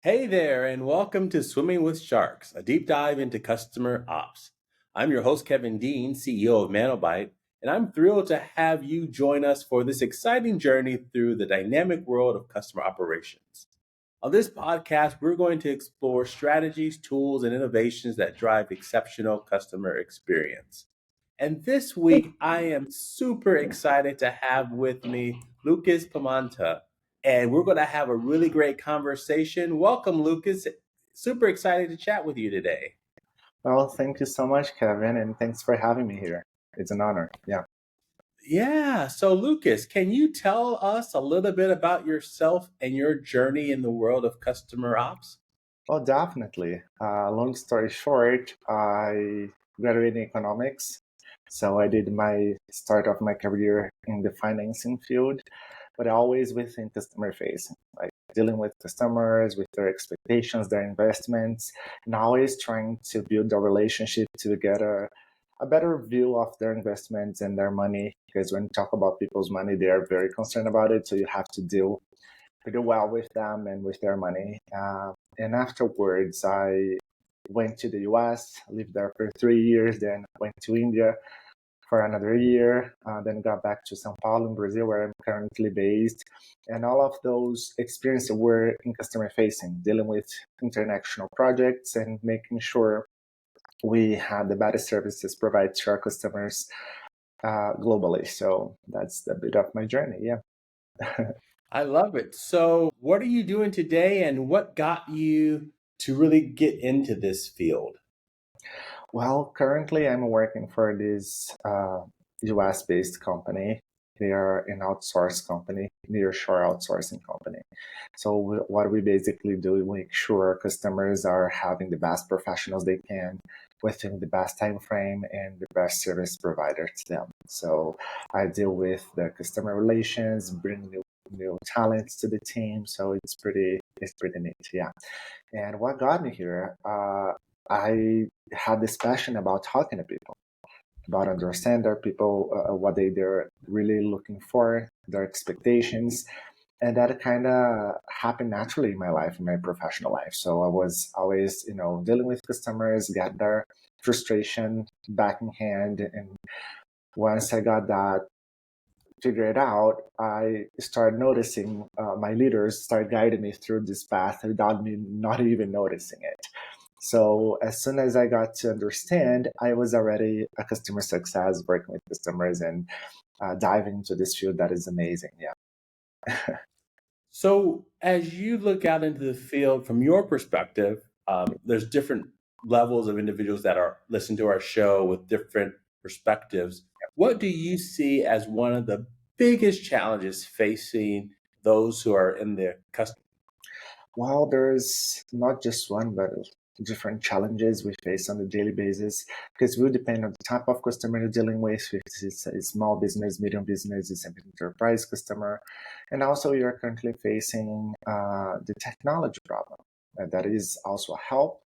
Hey there, and welcome to Swimming with Sharks, a deep dive into customer ops. I'm your host, Kevin Dean, CEO of Manobyte, and I'm thrilled to have you join us for this exciting journey through the dynamic world of customer operations. On this podcast, we're going to explore strategies, tools, and innovations that drive exceptional customer experience. And this week, I am super excited to have with me Lucas Pimenta, and we're going to have a really great conversation. Welcome, Lucas. Super excited to chat with you today. Well, thank you so much, Kevin, and thanks for having me here. It's an honor. Yeah. Yeah, so Lucas, can you tell us a little bit about yourself and your journey in the world of customer ops? Well, definitely. Long story short, I graduated in economics. So I did my start of my career in the financing field, but always within customer facing, like dealing with customers, with their expectations, their investments, and always trying to build a relationship to get a better view of their investments and their money. Because when you talk about people's money, they are very concerned about it. So you have to deal pretty well with them and with their money. And afterwards, I went to the US, lived there for 3 years, then went to India for another year, then got back to Sao Paulo in Brazil, where I'm currently based. And all of those experiences were in customer facing, dealing with international projects and making sure we had the better services provided to our customers globally. So that's a bit of my journey. Yeah. I love it. So, what are you doing today, and what got you to really get into this field? Well, currently I'm working for this US-based company. They are an outsource company, nearshore outsourcing company. So what we basically do, we make sure customers are having the best professionals they can within the best time frame and the best service provider to them. So I deal with the customer relations, bring new talents to the team. So it's pretty neat, yeah. And what got me here, I had this passion about talking to people, about understand their people, what they're really looking for, their expectations, and that kind of happened naturally in my life, in my professional life. So I was always, dealing with customers, get their frustration back in hand, and once I got that figured out, I started noticing my leaders start guiding me through this path without me not even noticing it. So as soon as I got to understand, I was already a customer success, working with customers and diving into this field that is amazing. Yeah. So, as you look out into the field from your perspective, there's different levels of individuals that are listening to our show with different perspectives. What do you see as one of the biggest challenges facing those who are in the customer? Well, there's not just one, but different challenges we face on a daily basis because we depend on the type of customer you're dealing with. If it's a small business, medium business, it's an enterprise customer. And also, you're currently facing the technology problem. That is also a help,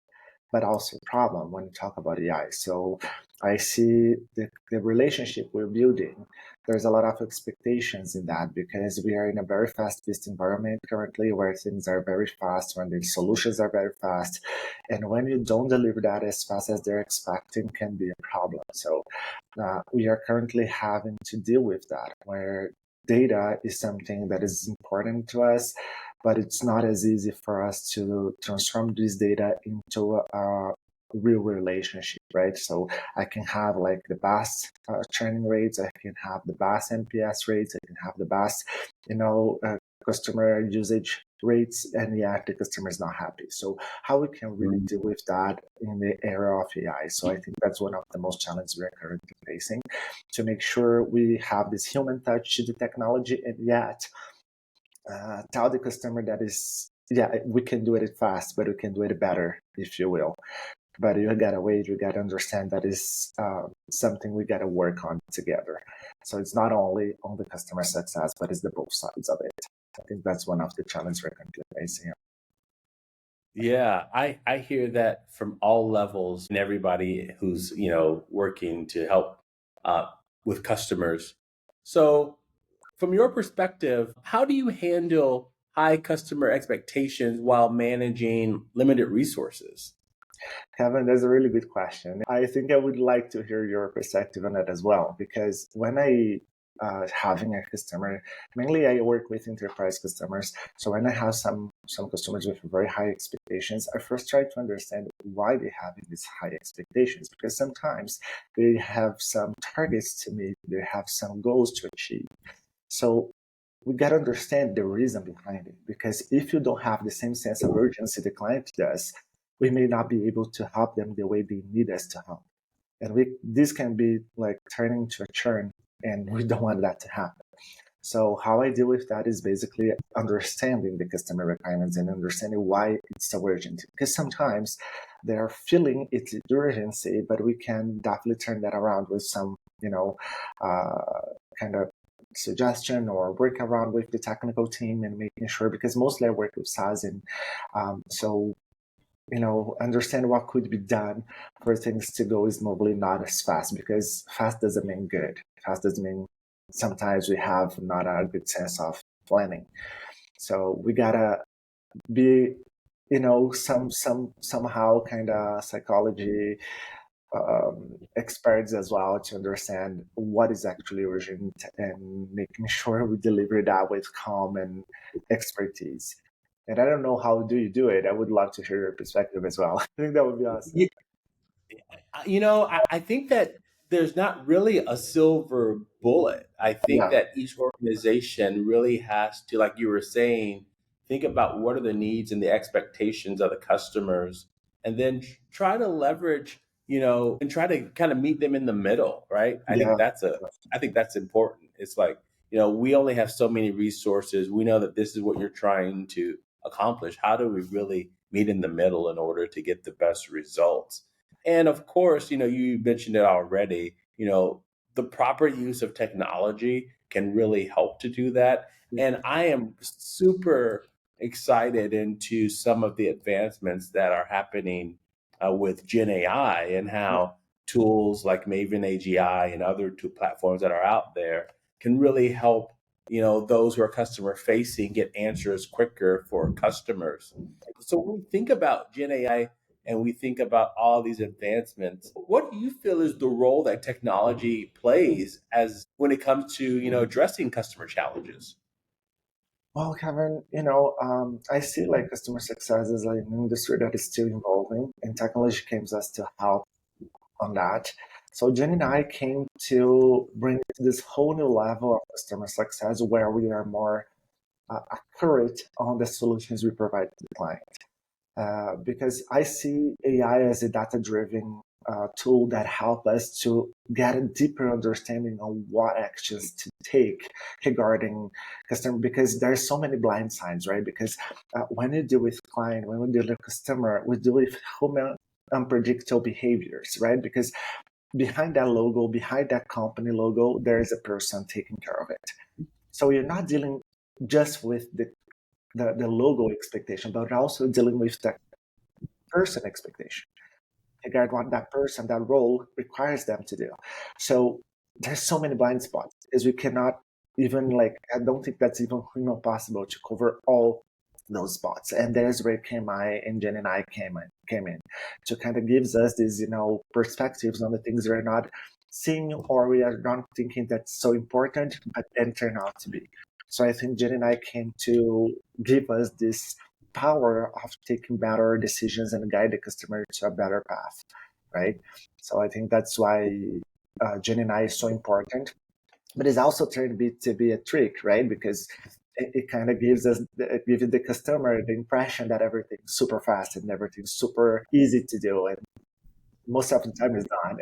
but also a problem when you talk about AI. So I see the relationship we're building. There's a lot of expectations in that because we are in a very fast-paced environment currently where things are very fast, when the solutions are very fast. And when you don't deliver that as fast as they're expecting can be a problem. So we are currently having to deal with that, where data is something that is important to us, but it's not as easy for us to transform this data into a real relationship, right? So I can have like the best churning rates, I can have the best NPS rates, I can have the best, customer usage rates, and yet the customer is not happy. So how we can really deal with that in the era of AI? So I think that's one of the most challenges we're currently facing, to make sure we have this human touch to the technology, and yet tell the customer that is, yeah, we can do it fast, but we can do it better, if you will. But you gotta wait, you gotta understand that is something we gotta work on together. So it's not only on the customer success, but it's the both sides of it. I think that's one of the challenges we're currently facing. Yeah, I hear that from all levels and everybody who's working to help uh, with customers. So, from your perspective, how do you handle high customer expectations while managing limited resources? Kevin, that's a really good question. I think I would like to hear your perspective on that as well, because when I having a customer, mainly I work with enterprise customers. So when I have some customers with very high expectations, I first try to understand why they have these high expectations, because sometimes they have some targets to meet, they have some goals to achieve. So we got to understand the reason behind it, because if you don't have the same sense of urgency the client does, we may not be able to help them the way they need us to help. And this can be like turning to a churn, and we don't want that to happen. So how I deal with that is basically understanding the customer requirements and understanding why it's so urgent. Because sometimes they are feeling it's urgency, but we can definitely turn that around with some, kind of suggestion or work around with the technical team and making sure, because mostly I work with SaaS, and so understand what could be done for things to go smoothly, not as fast, because fast doesn't mean good. Fast doesn't mean sometimes we have not a good sense of planning. So we gotta be, somehow kind of psychology experts as well to understand what is actually urgent and making sure we deliver that with calm and expertise. And I don't know how do you do it. I would love to hear your perspective as well. I think that would be awesome. I think that there's not really a silver bullet. I think Yeah, that each organization really has to, like you were saying, think about what are the needs and the expectations of the customers, and then try to leverage, and try to kind of meet them in the middle, right? yeah, I think that's important. It's like, we only have so many resources. We know that this is what you're trying to accomplish. How do we really meet in the middle in order to get the best results? And of course, you mentioned it already, the proper use of technology can really help to do that. And I am super excited into some of the advancements that are happening with Gen AI, and yeah, how tools like Maven AGI and other two platforms that are out there can really help, those who are customer facing get answers quicker for customers. So when we think about Gen AI and we think about all these advancements, what do you feel is the role that technology plays as when it comes to, addressing customer challenges? Well, Kevin, I see like customer success as like an industry that is still evolving, and technology came us to help on that. So Jen and I came to bring this whole new level of customer success where we are more accurate on the solutions we provide to the client. Because I see AI as a data-driven tool that help us to get a deeper understanding on what actions to take regarding customer. Because there's so many blind signs, right? Because when you deal with client, when we deal with customer, we deal with human unpredictable behaviors, right? Because behind that logo, behind that company logo, there is a person taking care of it. So you're not dealing just with the logo expectation, but also dealing with the person expectation regarding what that person, that role requires them to do. So there's so many blind spots because we cannot even like, I don't think that's even possible to cover all those spots. And there's where KMI and Jen and I came in to kind of gives us these, perspectives on the things we're not seeing or we are not thinking that's so important, but then turn out to be. So I think Jen and I came to give us this power of taking better decisions and guide the customer to a better path, right? So I think that's why Jen and I is so important. But it's also turned to be a trick, right? Because it kind of gives the customer the impression that everything's super fast and everything's super easy to do, and most of the time it's not.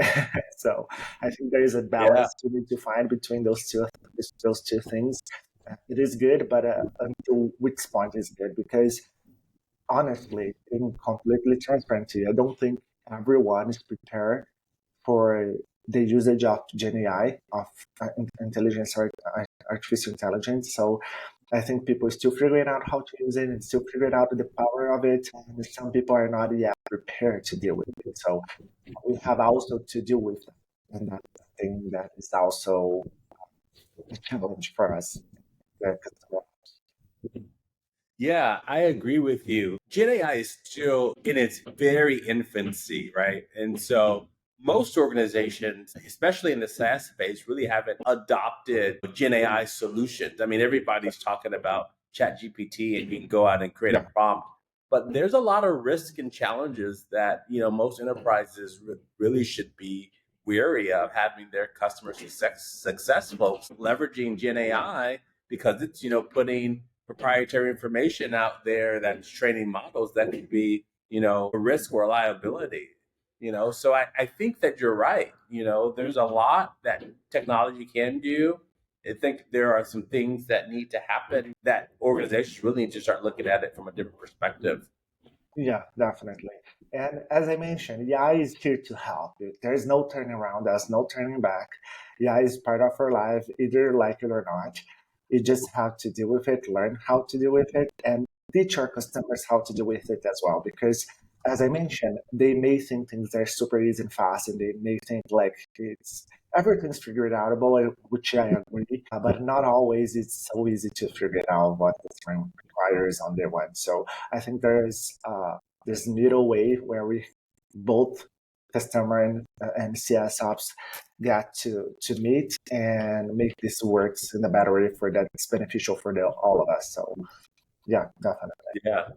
So I think there is a Yeah. balance you need to find between those two things. It is good, but until which point is good? Because honestly, being completely transparent to you, I don't think everyone is prepared for the usage of GenAI, of intelligence or artificial intelligence. So I think people are still figuring out how to use it and still figuring out the power of it. And some people are not yet prepared to deal with it. So we have also to deal with that. And that's the thing that is also a challenge for us. Yeah, I agree with you. Gen AI is still in its very infancy, right? And so most organizations, especially in the SaaS space, really haven't adopted Gen AI solutions. I mean, everybody's talking about ChatGPT and you can go out and create a Yeah, prompt, but there's a lot of risk and challenges that, most enterprises really should be weary of having their customer success folks leveraging Gen AI because it's, putting proprietary information out there that's training models that could be, a risk or a liability. So I think that you're right. There's a lot that technology can do. I think there are some things that need to happen that organizations really need to start looking at it from a different perspective. yeah, definitely. And as I mentioned, AI is here to help. There is no turning around, there's no turning back. AI is part of our life, either like it or not. You just have to deal with it, learn how to deal with it, and teach our customers how to deal with it as well. Because as I mentioned, they may think things are super easy and fast, and they may think like it's everything's figured outable, which I agree. But not always it's so easy to figure out what the frame requires on their one. So I think there's this middle way where we both customer and CS ops got to meet and make this works in a better way for that it's beneficial for all of us. So yeah, definitely. Yeah.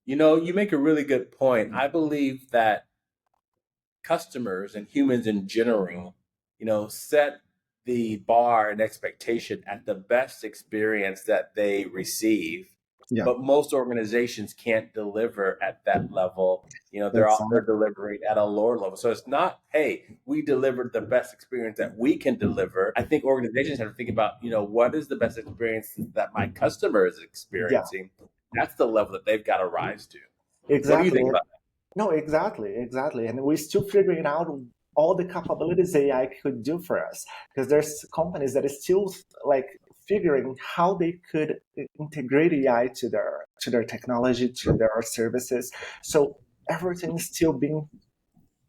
You make a really good point. I believe that customers and humans in general, set the bar and expectation at the best experience that they receive. Yeah, But most organizations can't deliver at that level. They're exactly. delivering at a lower level. So it's not, hey, we delivered the best experience that we can deliver. I think organizations have to think about, what is the best experience that my customer is Yeah, experiencing? That's the level that they've got to rise to. What do you exactly. think about No, exactly. And we're still figuring out all the capabilities AI could do for us because there's companies that are still like figuring how they could integrate AI to their technology, to their services. So everything's still being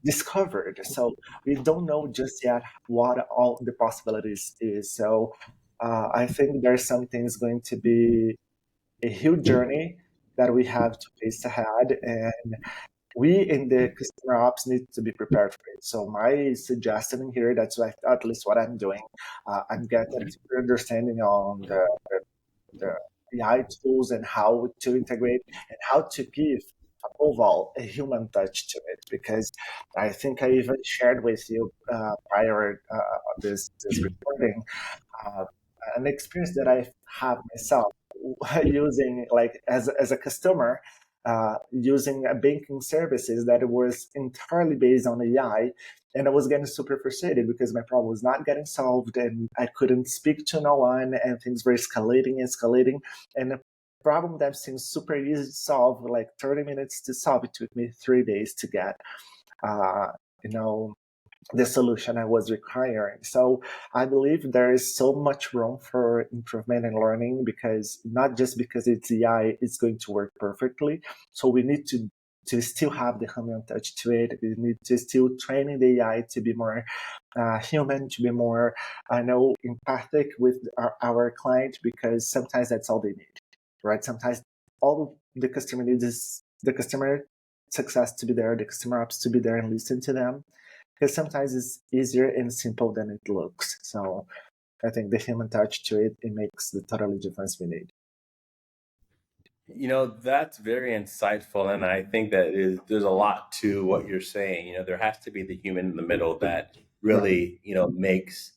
discovered. So we don't know just yet what all the possibilities is. So I think there's some things going to be a huge journey that we have to face ahead, and we in the customer ops need to be prepared for it. So my suggestion here, that's like at least what I'm doing. I'm getting a deeper understanding on the AI tools and how to integrate and how to give, above all, a human touch to it. Because I think I even shared with you prior this recording uh, an experience that I have myself using like as a customer using a banking services that was entirely based on AI, and I was getting super frustrated because my problem was not getting solved and I couldn't speak to no one and things were escalating, and the problem that seems super easy to solve, like 30 minutes to solve, it took me 3 days to get uh, you know the solution I was requiring. So I believe there is so much room for improvement and learning, because not just because it's AI, it's going to work perfectly. So we need to still have the human touch to it. We need to still train the AI to be more human, to be more, I know, empathic with our client, because sometimes that's all they need, right? Sometimes all the customer needs is the customer success to be there, the customer ops to be there and listen to them, because sometimes it's easier and simple than it looks. So I think the human touch to it, it makes the totally difference we need. That's very insightful, and I think that there's a lot to what you're saying. There has to be the human in the middle that Yeah. really, makes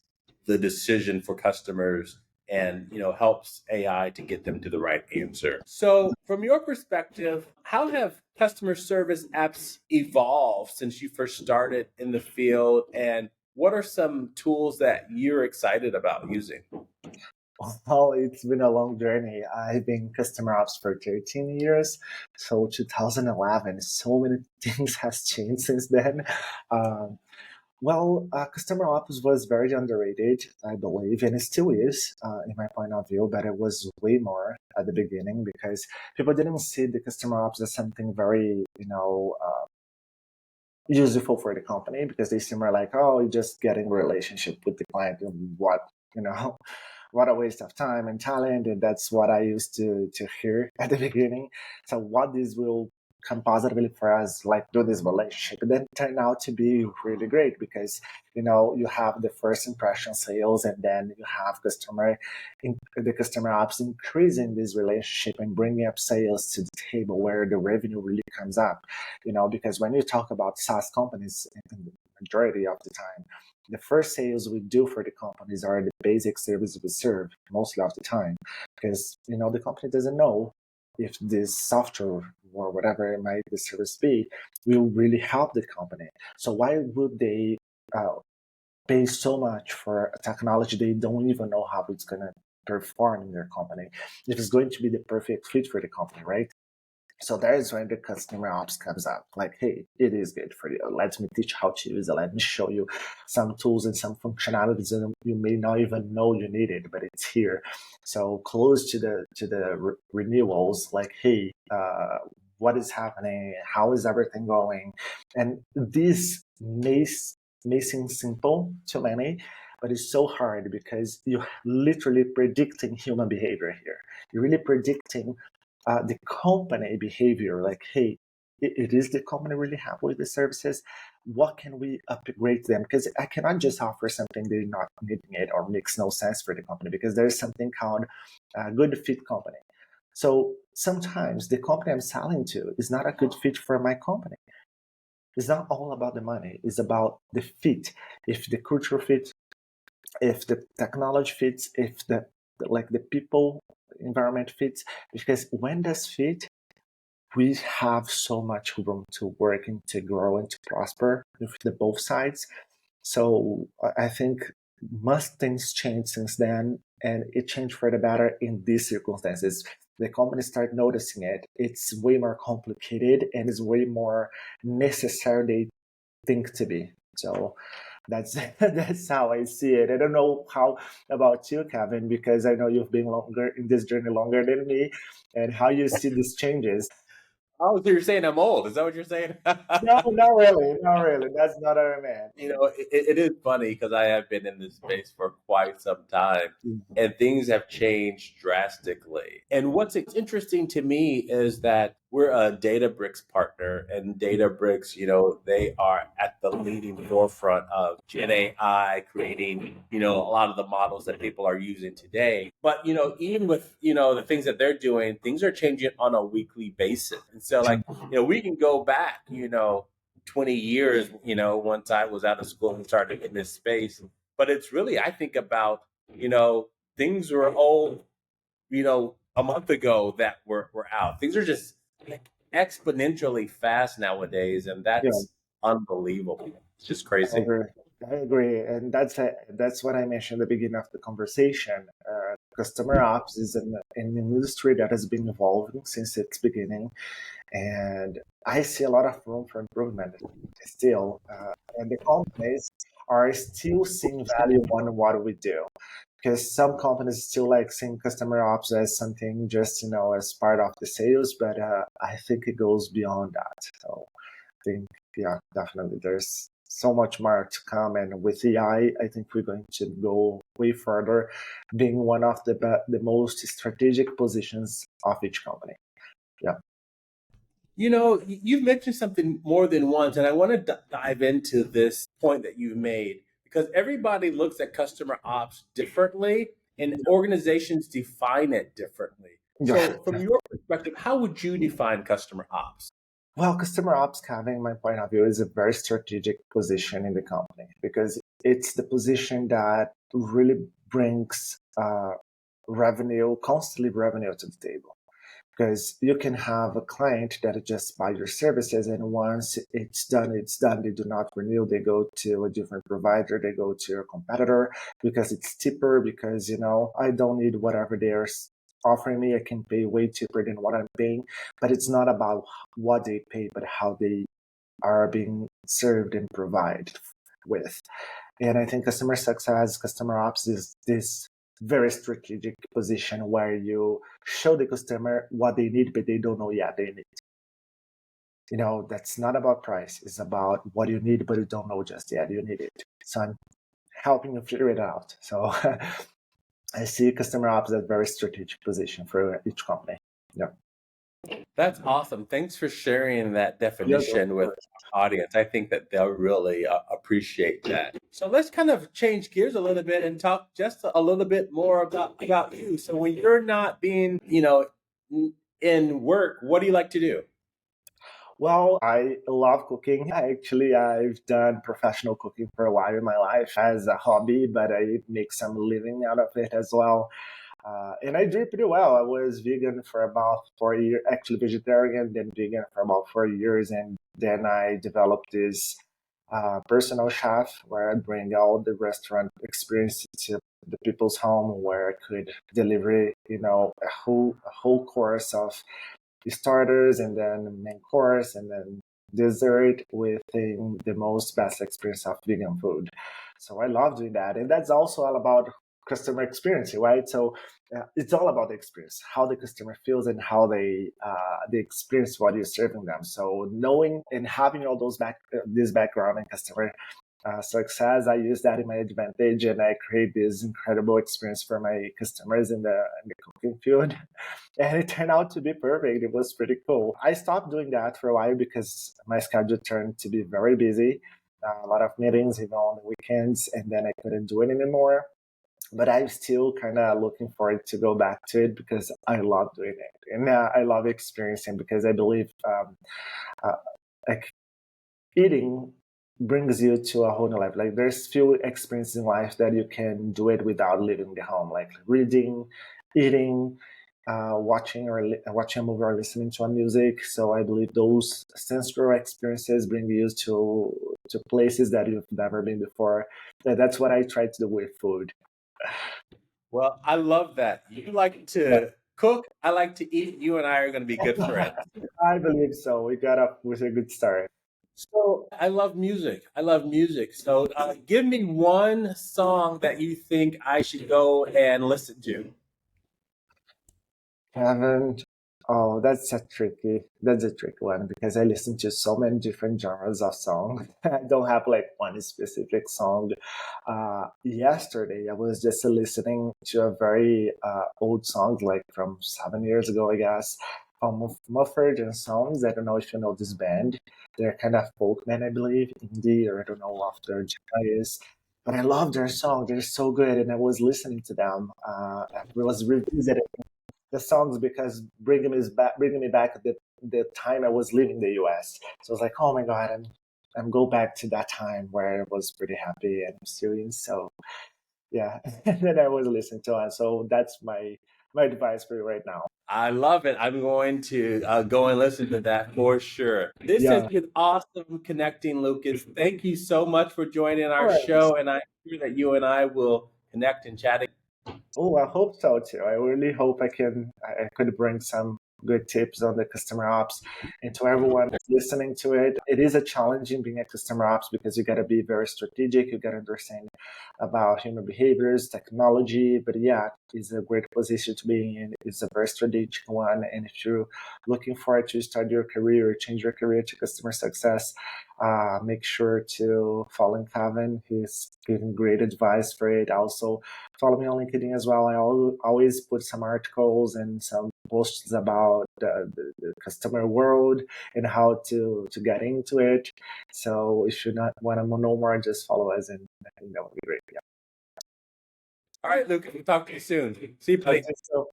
the decision for customers and, helps AI to get them to the right answer. So, from your perspective, how have customer service apps evolved since you first started in the field, and what are some tools that you're excited about using? Well, it's been a long journey. I've been customer ops for 13 years. So 2011, so many things has changed since then. Um, customer ops was very underrated, I believe, and it still is, in my point of view, but it was way more at the beginning because people didn't see the customer ops as something very, useful for the company, because they seem more like, oh, you're just getting a relationship with the client and what, you know. what a waste of time and talent. And that's what I used to hear at the beginning. So what this will come positively for us, like do this relationship, and then turn out to be really great because you have the first impression sales, and then you have the customer ops increasing this relationship and bringing up sales to the table where the revenue really comes up. Because when you talk about SaaS companies, in the majority of the time, the first sales we do for the companies are the basic services we serve mostly of the time, because the company doesn't know if this software or whatever it might the service be will really help the company. So why would they pay so much for a technology they don't even know how it's going to perform in their company, if it's going to be the perfect fit for the company, right? So that is when the customer ops comes up. Like, hey, it is good for you. Let me teach how to use it. Let me show you some tools and some functionalities that you may not even know you needed, but it's here. So close to the renewals, like, hey, what is happening? How is everything going? And this may seem simple to many, but it's so hard because you're literally predicting human behavior here. You're really predicting the company behavior, like, hey, it is the company really happy with the services? What can we upgrade them? Because I cannot just offer something they're not needing it or makes no sense for the company, because there's something called a good fit company. So sometimes the company I'm selling to is not a good fit for my company. It's not all about the money. It's about the fit. If the culture fits, if the technology fits, if the people environment fits, because when does fit, we have so much room to work and to grow and to prosper with the both sides. So I think must things change since then, and it changed for the better in these circumstances. The companies start noticing it. It's way more complicated and it's way more necessary they think to be. So that's that's how I see it. I don't know how about you, Kevin, because I know you've been longer in this journey longer than me, and how you see these changes. Oh, so you're saying I'm old? Is that what you're saying? No, not really, not really. That's not what I meant. It is funny because I have been in this space for quite some time Mhm. and things have changed drastically. And what's interesting to me is that we're a Databricks partner, and Databricks, they are at the leading forefront of Gen AI, creating, a lot of the models that people are using today. But, even with, the things that they're doing, things are changing on a weekly basis. And so, like, we can go back, 20 years, once I was out of school and started in this space. But it's really, I think about, you know, things were old, a month ago that were out. Things are just exponentially fast nowadays, and Yeah, that's unbelievable. It's just I crazy. agree. I agree, and that's what I mentioned at the beginning of the conversation. Customer ops is an industry that has been evolving since its beginning, and I see a lot of room for improvement still. And the companies are still seeing value on what we do, because some companies still like seeing customer ops as something just as part of the sales, but I think it goes beyond that. So I think, yeah, definitely there's so much more to come, and with AI, I think we're going to go way further, being one of the most strategic positions of each company. Yeah. You've mentioned something more than once, and I want to dive into this point that you've made because everybody looks at customer ops differently and organizations define it differently. Yeah. So, from your perspective, how would you define customer ops? Well, customer ops, having my point of view, is a very strategic position in the company, because it's the position that really brings constantly revenue to the table. Because you can have a client that just buy your services, and once it's done, it's done. They do not renew. They go to a different provider. They go to your competitor because it's cheaper. Because I don't need whatever they're offering me. I can pay way cheaper than what I'm paying. But it's not about what they pay, but how they are being served and provided with. And I think customer success, customer ops is this very strategic position where you show the customer what they need, but they don't know yet they need. That's not about price. It's about what you need, but you don't know just yet you need it. So I'm helping you figure it out. So I see customer ops as a very strategic position for each company. Yeah. That's awesome. Thanks for sharing that Yeah, definition with our audience. I think that they'll really appreciate that. So let's kind of change gears a little bit and talk just a little bit more about you. So when you're not being, in work, what do you like to do? Well, I love cooking. I've done professional cooking for a while in my life as a hobby, but I make some living out of it as well. And I do pretty well. I was vegan for about 4 years, actually vegetarian, then vegan for about 4 years. And then I developed this personal chef where I bring all the restaurant experience to the people's home where I could deliver, a whole course of starters and then main course and then dessert within the most best experience of vegan food. So I love doing that. And that's also all about customer experience, right? So it's all about the experience, how the customer feels and how they experience what you're serving them. So knowing and having all those this background in customer success, I use that in my advantage, and I create this incredible experience for my customers in the cooking field. And it turned out to be perfect. It was pretty cool. I stopped doing that for a while because my schedule turned to be very busy, a lot of meetings, even on the weekends, and then I couldn't do it anymore. But I'm still kind of looking forward to go back to it because I love doing it, and I love experiencing because I believe uh, like eating brings you to a whole new life. Like there's few experiences in life that you can do it without leaving the home, like reading, eating, watching a movie or listening to a music. So I believe those sensory experiences bring you to places that you've never been before. That's what I try to do with food. Well, I love that. You like Yeah. to cook. I like to eat. You and I are going to be good friends. I believe so. We got up with a good start. So I love music. I love music. So give me one song that you think I should go and listen to. Haven't. Oh, that's a tricky one because I listen to so many different genres of songs. I don't have like one specific song. Yesterday, I was just listening to a very old song, like from 7 years ago, I guess. Mumford and Sons. I don't know if you know this band. They're kind of folk band, I believe, indie, or I don't know what their genre is. But I love their song. They're so good, and I was listening to them. I was revisiting the songs because bringing me back at the time I was leaving the US. So I was like, oh my god, I'm go back to that time where I was pretty happy and serious. So yeah, and then I was listening to it. So that's my advice for you right now. I love it. I'm going to go and listen to that for sure. This has Yeah, been awesome connecting, Lucas. Thank you so much for joining of our course. show, and I'm sure that you and I will connect and chat again. Oh, I hope so too. I really hope I could bring some good tips on the customer ops and to everyone that's listening to it. It is a challenge in being a customer ops because you got to be very strategic. You got to understand about human behaviors, technology. But yeah, it's a great position to be in. It's a very strategic one. And if you're looking forward to start your career or change your career to customer success, make sure to follow Kevin. He's giving great advice for it. Also, follow me on LinkedIn as well. I always put some articles and some posts about the customer world and how to get into it. So if you not want to know more, just follow us, and I think that would be great. Yeah. All right, Lucas, we'll talk to you soon. See you, Okay, buddy. so